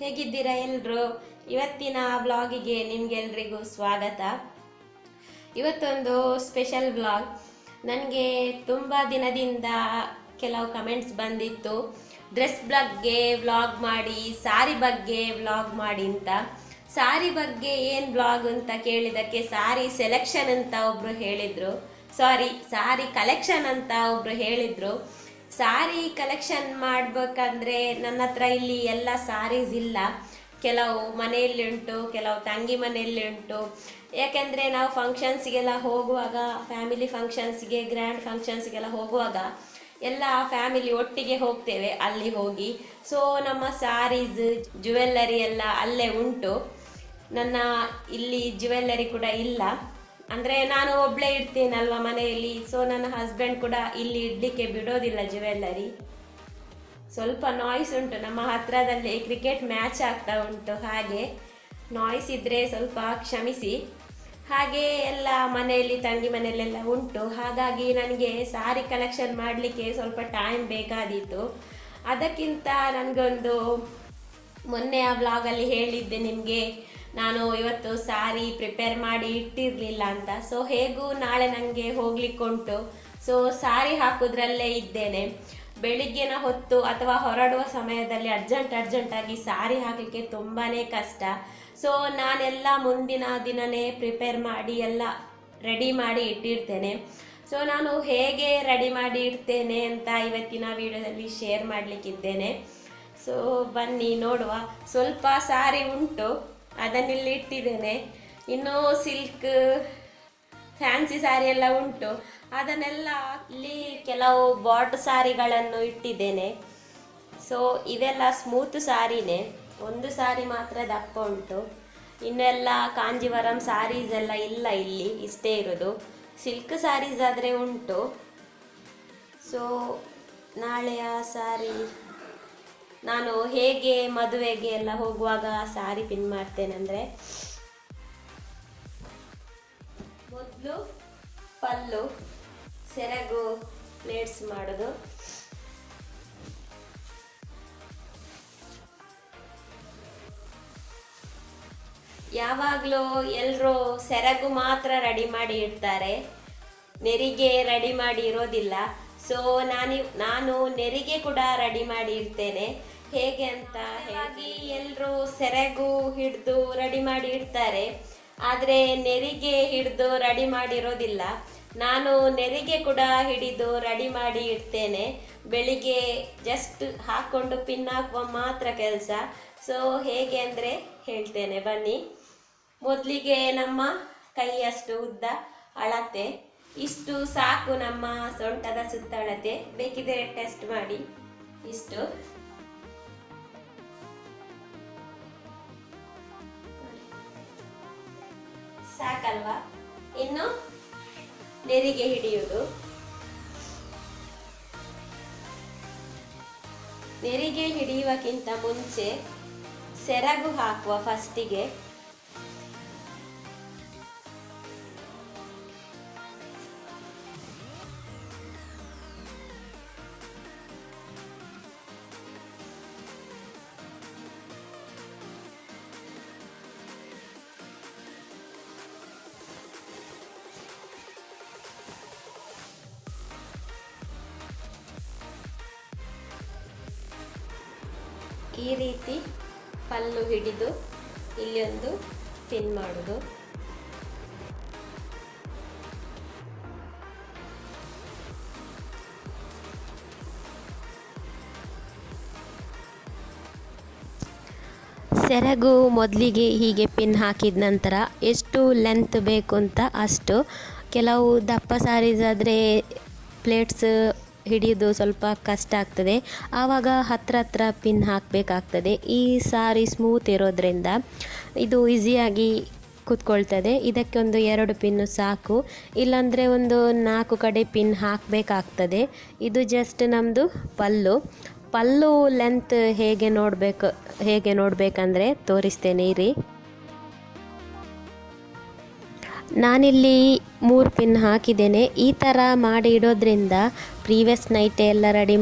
ಹೇಗಿದ್ದೀರಾ ಎಲ್ಲರೂ? ಇವತ್ತಿನ ಬ್ಲಾಗಿಗೆ ನಿಮ್ಗೆಲ್ರಿಗೂ ಸ್ವಾಗತ. ಇವತ್ತೊಂದು ಸ್ಪೆಷಲ್ ಬ್ಲಾಗ್. ನನಗೆ ತುಂಬ ದಿನದಿಂದ ಕೆಲವು ಕಮೆಂಟ್ಸ್ ಬಂದಿತ್ತು, ಡ್ರೆಸ್ ಬಗ್ಗೆ ವ್ಲಾಗ್ ಮಾಡಿ, ಸಾರಿ ಬಗ್ಗೆ ವ್ಲಾಗ್ ಮಾಡಿ ಅಂತ. ಸಾರಿ ಬಗ್ಗೆ ಏನು ಬ್ಲಾಗ್ ಅಂತ ಕೇಳಿದಕ್ಕೆ ಸಾರಿ ಸೆಲೆಕ್ಷನ್ ಅಂತ ಒಬ್ರು ಹೇಳಿದ್ರು, ಸಾರಿ ಕಲೆಕ್ಷನ್ ಅಂತ ಒಬ್ರು ಹೇಳಿದ್ರು. ಸಾರಿ ಕಲೆಕ್ಷನ್ ಮಾಡಬೇಕಂದ್ರೆ ನನ್ನ ಹತ್ರ ಇಲ್ಲಿ ಎಲ್ಲ ಸಾರೀಸ್ ಇಲ್ಲ. ಕೆಲವು ಮನೆಯಲ್ಲಿ ಉಂಟು, ಕೆಲವು ತಂಗಿ ಮನೆಯಲ್ಲಿ ಉಂಟು. ಯಾಕೆಂದರೆ ನಾವು ಫಂಕ್ಷನ್ಸ್ಗೆಲ್ಲ ಹೋಗುವಾಗ, ಫ್ಯಾಮಿಲಿ ಫಂಕ್ಷನ್ಸ್ಗೆ, ಗ್ರ್ಯಾಂಡ್ ಫಂಕ್ಷನ್ಸ್ಗೆಲ್ಲ ಹೋಗುವಾಗ ಎಲ್ಲ ಫ್ಯಾಮಿಲಿ ಒಟ್ಟಿಗೆ ಹೋಗ್ತೇವೆ ಅಲ್ಲಿ ಹೋಗಿ. ಸೊ ನಮ್ಮ ಸಾರೀಸ್, ಜುವೆಲ್ಲರಿ ಎಲ್ಲ ಅಲ್ಲೇ ಉಂಟು. ನನ್ನ ಇಲ್ಲಿ ಜುವೆಲ್ಲರಿ ಕೂಡ ಇಲ್ಲ, ಅಂದರೆ ನಾನು ಒಬ್ಬಳೇ ಇಡ್ತೀನಲ್ವ ಮನೆಯಲ್ಲಿ. ಸೊ ನನ್ನ ಹಸ್ಬೆಂಡ್ ಕೂಡ ಇಲ್ಲಿ ಇಡಲಿಕ್ಕೆ ಬಿಡೋದಿಲ್ಲ ಜುವೆಲ್ಲರಿ. ಸ್ವಲ್ಪ ನಾಯ್ಸ್ ಉಂಟು, ನಮ್ಮ ಹತ್ರದಲ್ಲಿ ಕ್ರಿಕೆಟ್ ಮ್ಯಾಚ್ ಆಗ್ತಾ ಉಂಟು, ಹಾಗೆ ನಾಯ್ಸ್ ಇದ್ದರೆ ಸ್ವಲ್ಪ ಕ್ಷಮಿಸಿ. ಹಾಗೆ ಎಲ್ಲ ಮನೆಯಲ್ಲಿ, ತಂಗಿ ಮನೆಯಲ್ಲೆಲ್ಲ ಉಂಟು. ಹಾಗಾಗಿ ನನಗೆ ಸಾರಿ ಕಲೆಕ್ಷನ್ ಮಾಡಲಿಕ್ಕೆ ಸ್ವಲ್ಪ ಟೈಮ್ ಬೇಕಾದೀತು. ಅದಕ್ಕಿಂತ ನನಗೊಂದು ಮೊನ್ನೆ ಆ ವ್ಲಾಗಲ್ಲಿ ಹೇಳಿದ್ದೆ ನಿಮಗೆ, ನಾನು ಇವತ್ತು ಸಾರಿ ಪ್ರಿಪೇರ್ ಮಾಡಿ ಇಟ್ಟಿರಲಿಲ್ಲ ಅಂತ. ಸೊ ಹೇಗೂ ನಾಳೆ ನನಗೆ ಹೋಗ್ಲಿಕ್ಕುಂಟು. ಸೊ ಸಾರಿ ಹಾಕೋದ್ರಲ್ಲೇ ಇದ್ದೇನೆ. ಬೆಳಿಗ್ಗಿನ ಹೊತ್ತು ಅಥವಾ ಹೊರಡುವ ಸಮಯದಲ್ಲಿ ಅರ್ಜೆಂಟಾಗಿ ಸಾರಿ ಹಾಕಲಿಕ್ಕೆ ತುಂಬಾ ಕಷ್ಟ. ಸೊ ನಾನೆಲ್ಲ ಮುಂದಿನ ದಿನನೇ ಪ್ರಿಪೇರ್ ಮಾಡಿ ಎಲ್ಲ ರೆಡಿ ಮಾಡಿ ಇಟ್ಟಿರ್ತೇನೆ. ಸೊ ನಾನು ಹೇಗೆ ರೆಡಿ ಮಾಡಿ ಇಡ್ತೇನೆ ಅಂತ ಇವತ್ತಿನ ವಿಡಿಯೋದಲ್ಲಿ ಶೇರ್ ಮಾಡಲಿಕ್ಕಿದ್ದೇನೆ. ಸೊ ಬನ್ನಿ ನೋಡುವ. ಸ್ವಲ್ಪ ಸಾರಿ ಉಂಟು, ಅದನ್ನೆಲ್ಲ ಇಟ್ಟಿದ್ದೇನೆ. ಇನ್ನು ಸಿಲ್ಕ್, ಫ್ಯಾನ್ಸಿ ಸಾರಿ ಎಲ್ಲ ಉಂಟು, ಅದನ್ನೆಲ್ಲ ಇಲ್ಲಿ ಕೆಲವು ಬಾಟ್ ಸಾರಿಗಳನ್ನು ಇಟ್ಟಿದ್ದೇನೆ. ಸೊ ಇದೆಲ್ಲ ಸ್ಮೂತ್ ಸಾರಿನೇ, ಒಂದು ಸಾರಿ ಮಾತ್ರ ದಪ್ಪ ಉಂಟು. ಇನ್ನೆಲ್ಲ ಕಾಂಜೀವರಂ ಸಾರೀಸ್ ಎಲ್ಲ ಇಲ್ಲ, ಇಲ್ಲಿ ಇಷ್ಟೇ ಇರೋದು. ಸಿಲ್ಕ್ ಸಾರೀಸ್ ಆದರೆ ಉಂಟು. ಸೊ ನಾಳೆಯ ಸಾರಿ ನಾನು ಹೇಗೆ ಮದುವೆಗೆ ಎಲ್ಲ ಹೋಗುವಾಗ ಸಾರಿ ಪಿನ್ ಮಾಡ್ತೇನೆಂದರೆ, ಮೊದಲು ಪಲ್ಲು, ಸೆರಗು ಪ್ಲೇಟ್ಸ್ ಮಾಡೋದು. ಯಾವಾಗಲೂ ಎಲ್ಲರೂ ಸೆರಗು ಮಾತ್ರ ರೆಡಿ ಮಾಡಿ ಇಡ್ತಾರೆ, ನೆರಿಗೆ ರೆಡಿ ಮಾಡಿ ಇರೋದಿಲ್ಲ. ಸೊ ನಾನು ನೆರಿಗೆ ಕೂಡ ರೆಡಿ ಮಾಡಿ ಇಡ್ತೇನೆ. ಹೇಗೆ ಅಂತ ಹೇಳಿ ಎಲ್ಲರೂ ಸೆರಗು ಹಿಡಿದು ರೆಡಿ ಮಾಡಿ ಇಡ್ತಾರೆ, ಆದರೆ ನೆರಿಗೆ ಹಿಡಿದು ರೆಡಿ ಮಾಡಿರೋದಿಲ್ಲ. ನಾನು ನೆರಿಗೆ ಕೂಡ ಹಿಡಿದು ರೆಡಿ ಮಾಡಿ ಇಡ್ತೇನೆ. ಬೆಳಿಗ್ಗೆ ಜಸ್ಟ್ ಹಾಕ್ಕೊಂಡು ಪಿನ್ ಹಾಕುವ ಮಾತ್ರ ಕೆಲಸ. ಸೊ ಹೇಗೆ ಅಂದರೆ ಹೇಳ್ತೇನೆ ಬನ್ನಿ. ಮೊದಲಿಗೆ ನಮ್ಮ ಕೈಯಷ್ಟು ಉದ್ದ ಅಳತೆ, ಇಷ್ಟು ಸಾಕು ನಮ್ಮ ಸೊಂಟದ ಸುತ್ತ ಅಳತೆ. ಬೇಕಿದ್ರೆ ಟೆಸ್ಟ್ ಮಾಡಿ. ಇಷ್ಟು ಸಾಕಲ್ವಾ? ಇನ್ನು ನೆರಿಗೆ ಹಿಡಿಯುವುದು. ನೆರಿಗೆ ಹಿಡಿಯುವಕ್ಕಿಂತ ಮುಂಚೆ ಸೆರಗು ಹಾಕುವ ಫಸ್ಟಿಗೆ. ಈ ರೀತಿ ಪಲ್ಲು ಹಿಡಿದು ಇಲ್ಲಿ ಒಂದು ಪಿನ್ ಮಾಡೋದು. ಸೆರಗು ಮೊದಲಿಗೆ ಹೀಗೆ ಪಿನ್ ಹಾಕಿದ ನಂತರ ಎಷ್ಟು ಲೆಂತ್ ಬೇಕು ಅಂತ ಅಷ್ಟು. ಕೆಲವು ದಪ್ಪ ಸಾರೀಸ್ ಆದರೆ ಪ್ಲೇಟ್ಸ್ ಹಿಡಿಯೋದು ಸ್ವಲ್ಪ ಕಷ್ಟ ಆಗ್ತದೆ, ಆವಾಗ ಹತ್ರ ಪಿನ್ ಹಾಕಬೇಕಾಗ್ತದೆ. ಈ ಸಾರಿ ಸ್ಮೂತ್ ಇರೋದ್ರಿಂದ ಇದು ಈಸಿಯಾಗಿ ಕೂತ್ಕೊಳ್ತದೆ. ಇದಕ್ಕೆ ಒಂದು 2 ಪಿನ್ನು ಸಾಕು, ಇಲ್ಲಾಂದರೆ ಒಂದು 4 ಕಡೆ ಪಿನ್ ಹಾಕಬೇಕಾಗ್ತದೆ. ಇದು ಜಸ್ಟ್ ನಮ್ಮದು ಪಲ್ಲು ಲೆಂತ್ ಹೇಗೆ ನೋಡಬೇಕಂದ್ರೆ ತೋರಿಸ್ತೇನೆ ಇರಿ. ನಾನಿಲ್ಲಿ 3 ಪಿನ್ ಹಾಕಿದ್ದೇನೆ. ಈ ಥರ ಮಾಡಿ ಇಡೋದ್ರಿಂದ ಪ್ರೀವಿಯಸ್ ನೈಟೇ ಎಲ್ಲ ರೆಡಿ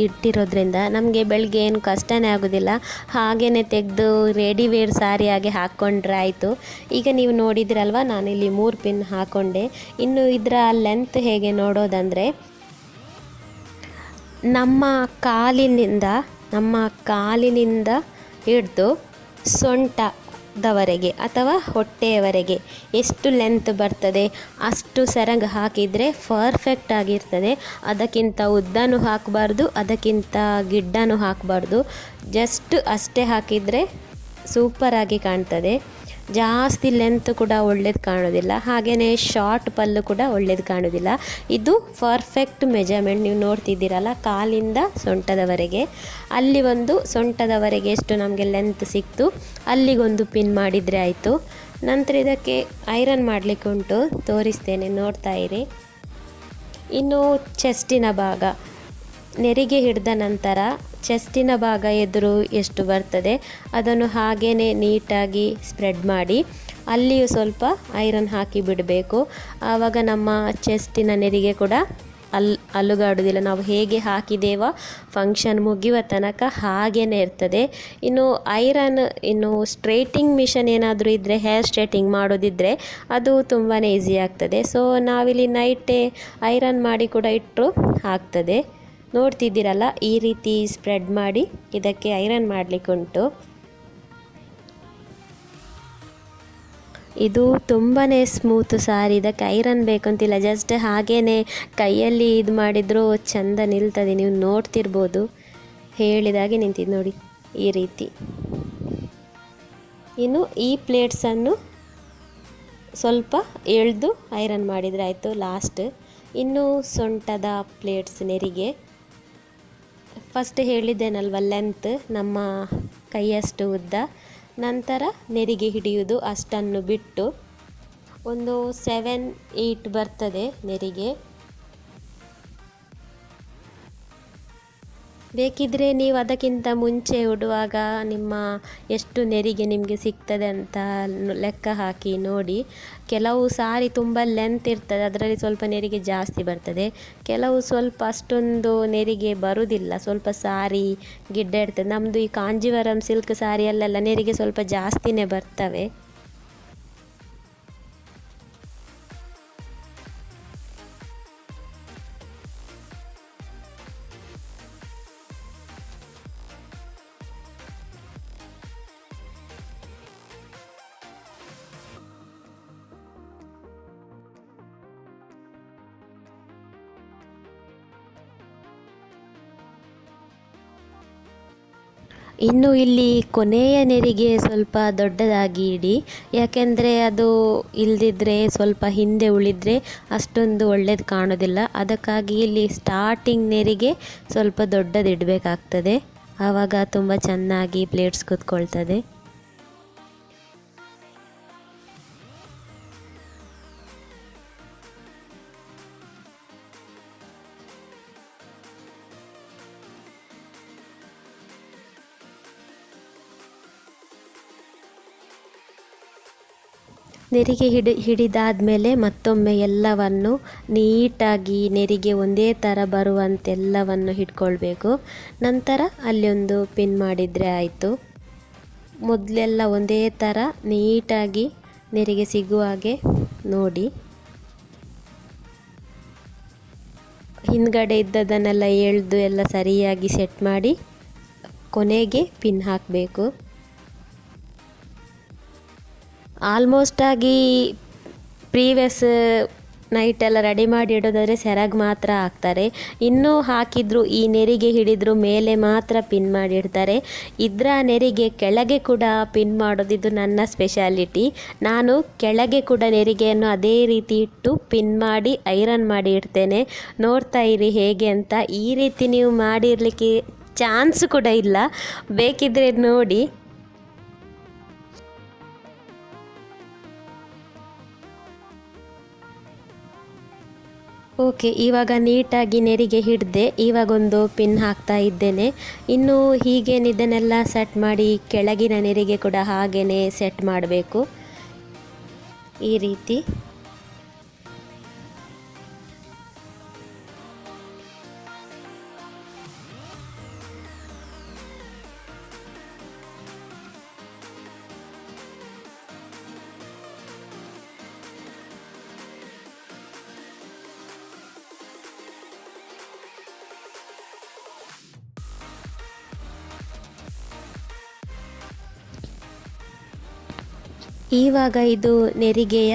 ಇಟ್ಟಿರೋದ್ರಿಂದ ನಮಗೆ ಬೆಳಗ್ಗೆ ಏನು ಕಷ್ಟನೇ ಆಗೋದಿಲ್ಲ. ಹಾಗೇ ತೆಗೆದು ರೆಡಿವೇರ್ ಸಾರಿಯಾಗಿ ಹಾಕ್ಕೊಂಡ್ರೆ ಆಯಿತು. ಈಗ ನೀವು ನೋಡಿದ್ರಲ್ವ, ನಾನಿಲ್ಲಿ 3 ಪಿನ್ ಹಾಕ್ಕೊಂಡೆ. ಇನ್ನು ಇದರ ಲೆಂತ್ ಹೇಗೆ ನೋಡೋದಂದರೆ, ನಮ್ಮ ಕಾಲಿನಿಂದ ಹಿಡಿದು ಸೊಂಟದವರೆಗೆ ಅಥವಾ ಹೊಟ್ಟೆಯವರೆಗೆ ಎಷ್ಟು ಲೆಂತ್ ಬರ್ತದೆ ಅಷ್ಟು ಸೆರಗ್ ಹಾಕಿದರೆ ಪರ್ಫೆಕ್ಟ್ ಆಗಿರ್ತದೆ. ಅದಕ್ಕಿಂತ ಉದ್ದನೂ ಹಾಕಬಾರ್ದು, ಅದಕ್ಕಿಂತ ಗಿಡ್ಡನೂ ಹಾಕಬಾರ್ದು. ಜಸ್ಟ್ ಅಷ್ಟೇ ಹಾಕಿದರೆ ಸೂಪರಾಗಿ ಕಾಣ್ತದೆ. ಜಾಸ್ತಿ ಲೆಂತ್ ಕೂಡ ಒಳ್ಳೇದು ಕಾಣೋದಿಲ್ಲ, ಹಾಗೆಯೇ ಶಾರ್ಟ್ ಪಲ್ಲು ಕೂಡ ಒಳ್ಳೇದು ಕಾಣೋದಿಲ್ಲ. ಇದು ಪರ್ಫೆಕ್ಟ್ ಮೆಜರ್ಮೆಂಟ್. ನೀವು ನೋಡ್ತಿದ್ದೀರಲ್ಲ, ಕಾಲಿಂದ ಸೊಂಟದವರೆಗೆ, ಅಲ್ಲಿ ಒಂದು ಸೊಂಟದವರೆಗೆ ಎಷ್ಟು ನಮಗೆ ಲೆಂತ್ ಸಿಕ್ತು ಅಲ್ಲಿಗೊಂದು ಪಿನ್ ಮಾಡಿದರೆ ಆಯಿತು. ನಂತರ ಇದಕ್ಕೆ ಐರನ್ ಮಾಡಲಿಕ್ಕೆ ಉಂಟು, ತೋರಿಸ್ತೇನೆ, ನೋಡ್ತಾ ಇರಿ. ಇನ್ನು ಚೆಸ್ಟಿನ ಭಾಗ ನೆರಿಗೆ ಹಿಡಿದ ನಂತರ ಚೆಸ್ಟಿನ ಭಾಗ ಎದುರು ಎಷ್ಟು ಬರ್ತದೆ ಅದನ್ನು ಹಾಗೇ ನೀಟಾಗಿ ಸ್ಪ್ರೆಡ್ ಮಾಡಿ ಅಲ್ಲಿಯೂ ಸ್ವಲ್ಪ ಐರನ್ ಹಾಕಿ ಬಿಡಬೇಕು. ಆವಾಗ ನಮ್ಮ ಚೆಸ್ಟಿನ ನೆರಿಗೆ ಕೂಡ ಅಲುಗಾಡೋದಿಲ್ಲ. ನಾವು ಹೇಗೆ ಹಾಕಿದ್ದೇವೋ ಫಂಕ್ಷನ್ ಮುಗಿಯುವ ತನಕ ಹಾಗೇ ಇರ್ತದೆ. ಇನ್ನು ಸ್ಟ್ರೈಟಿಂಗ್ ಮಿಷನ್ ಏನಾದರೂ ಇದ್ದರೆ, ಹೇರ್ ಸ್ಟ್ರೈಟಿಂಗ್ ಮಾಡೋದಿದ್ದರೆ ಅದು ತುಂಬಾ ಈಸಿ ಆಗ್ತದೆ. ಸೊ ನಾವಿಲ್ಲಿ ನೈಟೇ ಐರನ್ ಮಾಡಿ ಕೂಡ ಇಟ್ಟರು ಆಗ್ತದೆ. ನೋಡ್ತಿದ್ದೀರಲ್ಲ, ಈ ರೀತಿ ಸ್ಪ್ರೆಡ್ ಮಾಡಿ ಇದಕ್ಕೆ ಐರನ್ ಮಾಡಲಿಕ್ಕೆ ಉಂಟು. ಇದು ತುಂಬಾ ಸ್ಮೂತ್ ಸಾರಿ, ಇದಕ್ಕೆ ಐರನ್ ಬೇಕಂತಿಲ್ಲ. ಜಸ್ಟ್ ಹಾಗೇ ಕೈಯಲ್ಲಿ ಇದು ಮಾಡಿದರೂ ಚೆಂದ ನಿಲ್ತದೆ. ನೀವು ನೋಡ್ತಿರ್ಬೋದು, ಹೇಳಿದಾಗೆ ನಿಂತಿದ್ದು ನೋಡಿ ಈ ರೀತಿ. ಇನ್ನು ಈ ಪ್ಲೇಟ್ಸನ್ನು ಸ್ವಲ್ಪ ಎಳೆದು ಐರನ್ ಮಾಡಿದರೆ ಆಯಿತು ಲಾಸ್ಟ್. ಇನ್ನು ಸೊಂಟದ ಪ್ಲೇಟ್ಸ್ ನೆರಿಗೆ ಫಸ್ಟ್ ಹೇಳಿದ್ದೇನಲ್ವ, ಲೆಂತ್ ನಮ್ಮ ಕೈಯಷ್ಟು ಉದ್ದ, ನಂತರ ನೆರಿಗೆ ಹಿಡಿಯುವುದು ಅಷ್ಟನ್ನು ಬಿಟ್ಟು ಒಂದು 7-8 ಬರ್ತದೆ ನೆರಿಗೆ. ಬೇಕಿದ್ದರೆ ನೀವು ಅದಕ್ಕಿಂತ ಮುಂಚೆ ಉಡುವಾಗ ನಿಮ್ಮ ಎಷ್ಟು ನೆರಿಗೆ ನಿಮಗೆ ಸಿಗ್ತದೆ ಅಂತ ಲೆಕ್ಕ ಹಾಕಿ ನೋಡಿ. ಕೆಲವು ಸಾರಿ ತುಂಬ ಲೆಂತ್ ಇರ್ತದೆ, ಅದರಲ್ಲಿ ಸ್ವಲ್ಪ ನೆರಿಗೆ ಜಾಸ್ತಿ ಬರ್ತದೆ. ಕೆಲವು ಸ್ವಲ್ಪ ಅಷ್ಟೊಂದು ನೆರಿಗೆ ಬರುವುದಿಲ್ಲ, ಸ್ವಲ್ಪ ಸಾರಿ ಗಿಡ್ಡ ಇರ್ತದೆ. ನಮ್ಮದು ಈ ಕಾಂಜೀವರಂ ಸಿಲ್ಕ್ ಸಾರಿಯಲ್ಲೆಲ್ಲ ನೆರಿಗೆ ಸ್ವಲ್ಪ ಜಾಸ್ತಿನೇ ಬರ್ತವೆ. ಇನ್ನು ಇಲ್ಲಿ ಕೊನೆಯ ನೆರಿಗೆ ಸ್ವಲ್ಪ ದೊಡ್ಡದಾಗಿ ಇಡಿ, ಯಾಕೆಂದರೆ ಅದು ಇಲ್ಲದಿದ್ದರೆ ಸ್ವಲ್ಪ ಹಿಂದೆ ಉಳಿದರೆ ಅಷ್ಟೊಂದು ಒಳ್ಳೇದು ಕಾಣೋದಿಲ್ಲ. ಅದಕ್ಕಾಗಿ ಇಲ್ಲಿ ಸ್ಟಾರ್ಟಿಂಗ್ ನೆರಿಗೆ ಸ್ವಲ್ಪ ದೊಡ್ಡದಿಡಬೇಕಾಗ್ತದೆ, ಆವಾಗ ತುಂಬ ಚೆನ್ನಾಗಿ ಪ್ಲೇಟ್ಸ್ ಕೂತ್ಕೊಳ್ತದೆ. ನೆರಿಗೆ ಹಿಡಿದಾದ ಮೇಲೆ ಮತ್ತೊಮ್ಮೆ ಎಲ್ಲವನ್ನು ನೀಟಾಗಿ ನೆರಿಗೆ ಒಂದೇ ಥರ ಬರುವಂತೆಲ್ಲವನ್ನು ಹಿಡ್ಕೊಳ್ಬೇಕು. ನಂತರ ಅಲ್ಲೊಂದು ಪಿನ್ ಮಾಡಿದರೆ ಆಯಿತು. ಮೊದಲೆಲ್ಲ ಒಂದೇ ಥರ ನೀಟಾಗಿ ನೆರಿಗೆ ಸಿಗುವ ಹಾಗೆ ನೋಡಿ. ಹಿಂದ್ಗಡೆ ಇದ್ದದನ್ನೆಲ್ಲ ಎಳೆದು ಎಲ್ಲ ಸರಿಯಾಗಿ ಸೆಟ್ ಮಾಡಿ ಕೊನೆಗೆ ಪಿನ್ ಹಾಕಬೇಕು. ಆಲ್ಮೋಸ್ಟ್ ಆಗಿ ಪ್ರೀವಿಯಸ್ ನೈಟೆಲ್ಲ ರೆಡಿ ಮಾಡಿ ಇಡೋದಾದರೆ ಸೆರಗ್ ಮಾತ್ರ ಹಾಕ್ತಾರೆ. ಇನ್ನೂ ಹಾಕಿದ್ರು ಈ ನೆರಿಗೆ ಹಿಡಿದ್ರು ಮೇಲೆ ಮಾತ್ರ ಪಿನ್ ಮಾಡಿ ಇಡ್ತಾರೆ. ಇದರ ನೆರಿಗೆ ಕೆಳಗೆ ಕೂಡ ಪಿನ್ ಮಾಡೋದಿದ್ದು ನನ್ನ ಸ್ಪೆಷಾಲಿಟಿ. ನಾನು ಕೆಳಗೆ ಕೂಡ ನೆರಿಗೆಯನ್ನು ಅದೇ ರೀತಿ ಇಟ್ಟು ಪಿನ್ ಮಾಡಿ ಐರನ್ ಮಾಡಿ ಇಡ್ತೇನೆ. ನೋಡ್ತಾ ಇರಿ ಹೇಗೆ ಅಂತ. ಈ ರೀತಿ ನೀವು ಮಾಡಿರಲಿಕ್ಕೆ ಚಾನ್ಸ್ ಕೂಡ ಇಲ್ಲ, ಬೇಕಿದ್ರೆ ನೋಡಿ. ಓಕೆ, ಇವಾಗ ನೀಟಾಗಿ ನೆರಿಗೆ ಹಿಡಿದೆ. ಇವಾಗೊಂದು ಪಿನ್ ಹಾಕ್ತಾ ಇದ್ದೇನೆ. ಇನ್ನು ಹೀಗೇನಿದನ್ನೆಲ್ಲ ಸೆಟ್ ಮಾಡಿ ಕೆಳಗಿನ ನೆರಿಗೆ ಕೂಡ ಹಾಗೇ ಸೆಟ್ ಮಾಡಬೇಕು. ಈ ರೀತಿ. ಇವಾಗ ಇದು ನೆರಿಗೆಯ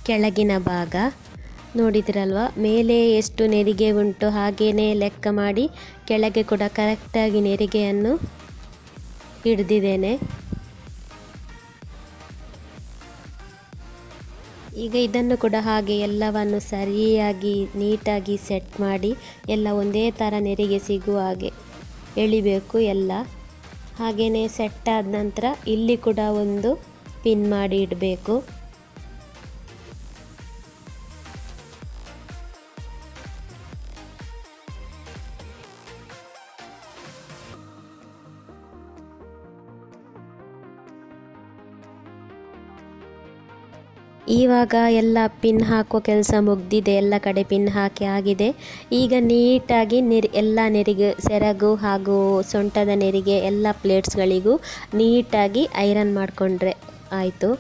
ಕೆಳಗಿನ ಭಾಗ ನೋಡಿದ್ರಲ್ವ, ಮೇಲೆ ಎಷ್ಟು ನೆರಿಗೆ ಉಂಟು ಹಾಗೇನೆ ಲೆಕ್ಕ ಮಾಡಿ ಕೆಳಗೆ ಕೂಡ ಕರೆಕ್ಟಾಗಿ ನೆರಿಗೆಯನ್ನು ಹಿಡಿದಿದ್ದೇನೆ. ಈಗ ಇದನ್ನು ಕೂಡ ಹಾಗೆ ಎಲ್ಲವನ್ನು ಸರಿಯಾಗಿ ನೀಟಾಗಿ ಸೆಟ್ ಮಾಡಿ ಎಲ್ಲ ಒಂದೇ ಥರ ನೆರಿಗೆ ಸಿಗುವ ಹಾಗೆ ಎಳಿಬೇಕು ಎಲ್ಲ. ಹಾಗೆಯೇ ಸೆಟ್ ಆದ ನಂತರ ಇಲ್ಲಿ ಕೂಡ ಒಂದು ಪಿನ್ ಮಾಡಿ ಇಡಬೇಕು. ಇವಾಗ ಎಲ್ಲ ಪಿನ್ ಹಾಕೋ ಕೆಲಸ ಮುಗ್ದಿದೆ, ಎಲ್ಲ ಕಡೆ ಪಿನ್ ಹಾಕಿ ಆಗಿದೆ. ಈಗ ನೀಟಾಗಿ ಎಲ್ಲ ನೆರಿಗೆ, ಸೆರಗು ಹಾಗೂ ಸೊಂಟದ ನೆರಿಗೆ ಎಲ್ಲ ಪ್ಲೇಟ್ಸ್ಗಳಿಗೂ ನೀಟಾಗಿ ಐರನ್ ಮಾಡಿಕೊಂಡ್ರೆ ಆಯಿತು.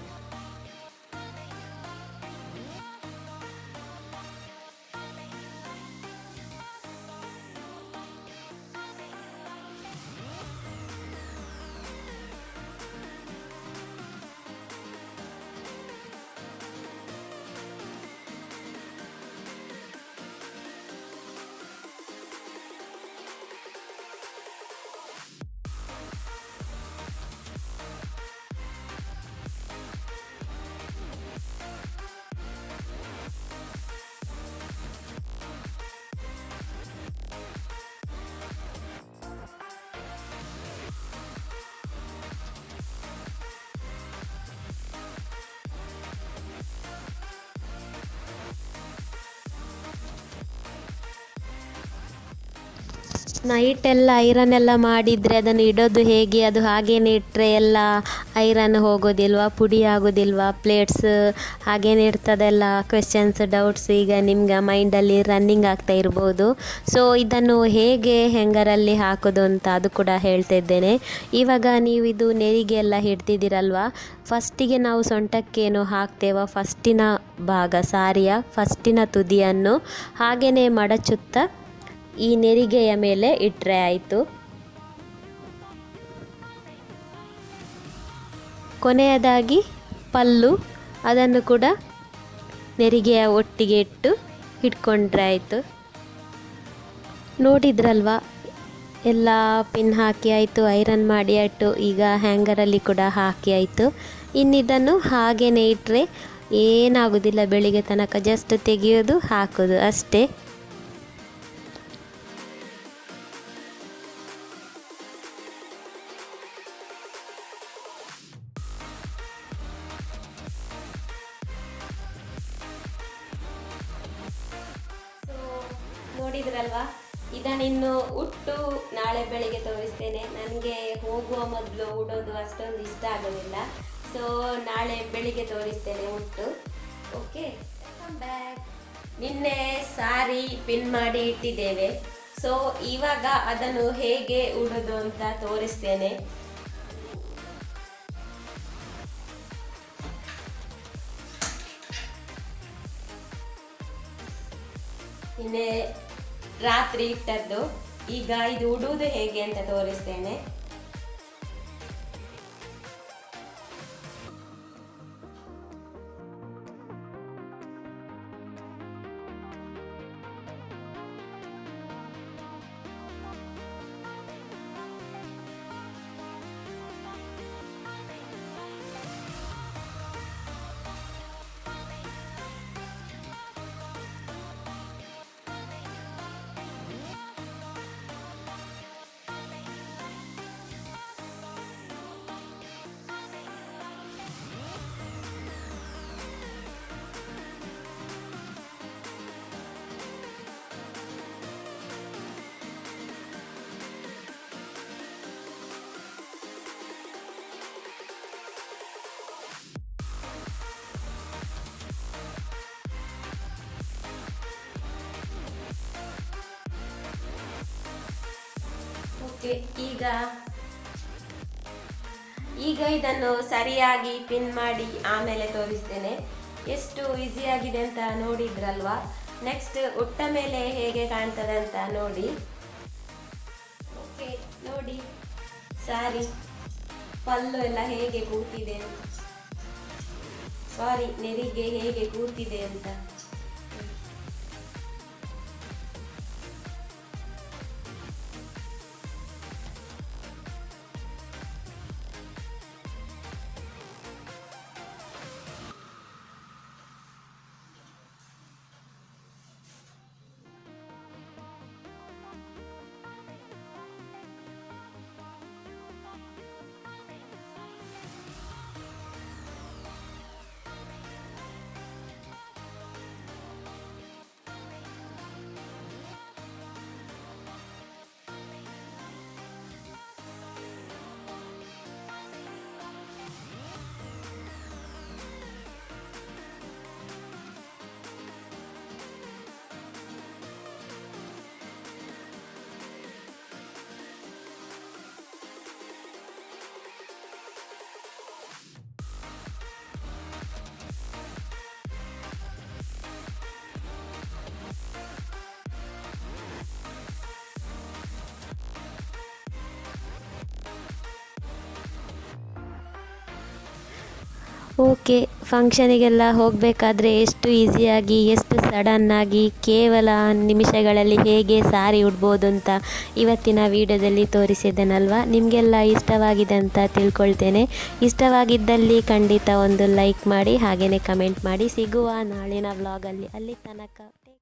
ನೈಟೆಲ್ಲ ಐರನ್ ಎಲ್ಲ ಮಾಡಿದರೆ ಅದನ್ನು ಇಡೋದು ಹೇಗೆ, ಅದು ಹಾಗೇನೆ ಇಟ್ಟರೆ ಎಲ್ಲ ಐರನ್ ಹೋಗೋದಿಲ್ವಾ, ಪುಡಿ ಆಗೋದಿಲ್ವಾ, ಪ್ಲೇಟ್ಸ್ ಹಾಗೇನೆ ಇರ್ತದೆಲ್ಲ ಕ್ವೆಶ್ಚನ್ಸ್, ಡೌಟ್ಸ್ ಈಗ ನಿಮ್ಗೆ ಮೈಂಡಲ್ಲಿ ರನ್ನಿಂಗ್ ಆಗ್ತಾ ಇರ್ಬೋದು. ಸೊ ಇದನ್ನು ಹೇಗೆ ಹ್ಯಾಂಗರಲ್ಲಿ ಹಾಕೋದು ಅಂತ ಅದು ಕೂಡ ಹೇಳ್ತಾ ಇದ್ದೇನೆ. ಇವಾಗ ನೀವು ಇದು ನೆರಿಗೆ ಎಲ್ಲ ಹಿಡ್ತಿದ್ದೀರಲ್ವ, ಫಸ್ಟಿಗೆ ನಾವು ಸೊಂಟಕ್ಕೇನು ಹಾಕ್ತೇವೋ ಫಸ್ಟಿನ ಭಾಗ, ಸಾರಿಯ ಫಸ್ಟಿನ ತುದಿಯನ್ನು ಹಾಗೆಯೇ ಮಡಚುತ್ತಾ ಈ ನೆರಿಗೆಯ ಮೇಲೆ ಇಟ್ಟರೆ ಆಯಿತು. ಕೊನೆಯದಾಗಿ ಪಲ್ಲು, ಅದನ್ನು ಕೂಡ ನೆರಿಗೆಯ ಒಟ್ಟಿಗೆ ಇಟ್ಟು ಹಿಡ್ಕೊಂಡ್ರೆ ಆಯಿತು. ನೋಡಿದ್ರಲ್ವ, ಎಲ್ಲ ಪಿನ್ ಹಾಕಿ ಆಯಿತು, ಐರನ್ ಮಾಡಿ ಆಯಿತು, ಈಗ ಹ್ಯಾಂಗರಲ್ಲಿ ಕೂಡ ಹಾಕಿ ಆಯಿತು. ಇನ್ನಿದನ್ನು ಹಾಗೇನೆ ಇಟ್ಟರೆ ಏನಾಗೋದಿಲ್ಲ, ಬೆಳಿಗ್ಗೆ ತನಕ ಜಸ್ಟ್ ತೆಗೆಯೋದು ಹಾಕೋದು ಅಷ್ಟೇ. ನೋಡಿದ್ರಲ್ವಾ, ಇದನ್ನಿನ್ನು ಉಟ್ಟು ನಾಳೆ ಬೆಳಿಗ್ಗೆ ತೋರಿಸ್ತೇನೆ. ನನಗೆ ಹೋಗುವ ಮೊದಲು ಉಡೋದು ಅಷ್ಟೊಂದು ಇಷ್ಟ ಆಗೋದಿಲ್ಲ. ಸೊ ನಾಳೆ ಬೆಳಿಗ್ಗೆ ತೋರಿಸ್ತೇನೆ ಉಟ್ಟು. Okay, welcome back. ನಿನ್ನೆ ಸಾರಿ ಪಿನ್ ಮಾಡಿ ಇಟ್ಟಿದ್ದೇವೆ. ಸೊ ಇವಾಗ ಅದನ್ನು ಹೇಗೆ ಉಡೋದು ಅಂತ ತೋರಿಸ್ತೇನೆ. ನಿನ್ನೆ ರಾತ್ರಿ ಇಟ್ಟದ್ದು, ಈಗ ಇದು ಉಡುವುದು ಹೇಗೆ ಅಂತ ತೋರಿಸ್ತೇನೆ. ಓಕೆ, ಈಗ ಇದನ್ನು ಸರಿಯಾಗಿ ಪಿನ್ ಮಾಡಿ ಆಮೇಲೆ ತೋರಿಸ್ತೇನೆ. ಎಷ್ಟು ಈಸಿಯಾಗಿದೆ ಅಂತ ನೋಡಿದ್ರಲ್ವಾ. ನೆಕ್ಸ್ಟ್ ಉಟ್ಟ ಮೇಲೆ ಹೇಗೆ ಕಾಣ್ತದೆ ಅಂತ ನೋಡಿ. ಓಕೆ, ನೋಡಿ ಸಾರಿ ಪಲ್ಲು ಎಲ್ಲ ಹೇಗೆ ಕೂತಿದೆ, ಸಾರಿ ನೆರಿಗೆ ಹೇಗೆ ಕೂತಿದೆ ಅಂತ. ಓಕೆ, ಫಂಕ್ಷನಿಗೆಲ್ಲ ಹೋಗಬೇಕಾದ್ರೆ ಎಷ್ಟು ಈಸಿಯಾಗಿ, ಎಷ್ಟು ಸಡನ್ನಾಗಿ, ಕೇವಲ ನಿಮಿಷಗಳಲ್ಲಿ ಹೇಗೆ ಸಾರಿ ಉಡ್ಬೋದು ಅಂತ ಇವತ್ತಿನ ವಿಡಿಯೋದಲ್ಲಿ ತೋರಿಸಿದ್ದೇನಲ್ವ. ನಿಮಗೆಲ್ಲ ಇಷ್ಟವಾಗಿದೆ ಅಂತ ತಿಳ್ಕೊಳ್ತೇನೆ. ಇಷ್ಟವಾಗಿದ್ದಲ್ಲಿ ಖಂಡಿತ ಒಂದು ಲೈಕ್ ಮಾಡಿ, ಹಾಗೆಯೇ ಕಮೆಂಟ್ ಮಾಡಿ. ಸಿಗುವ ನಾಳಿನ ವ್ಲಾಗಲ್ಲಿ. ಅಲ್ಲಿ ತನಕ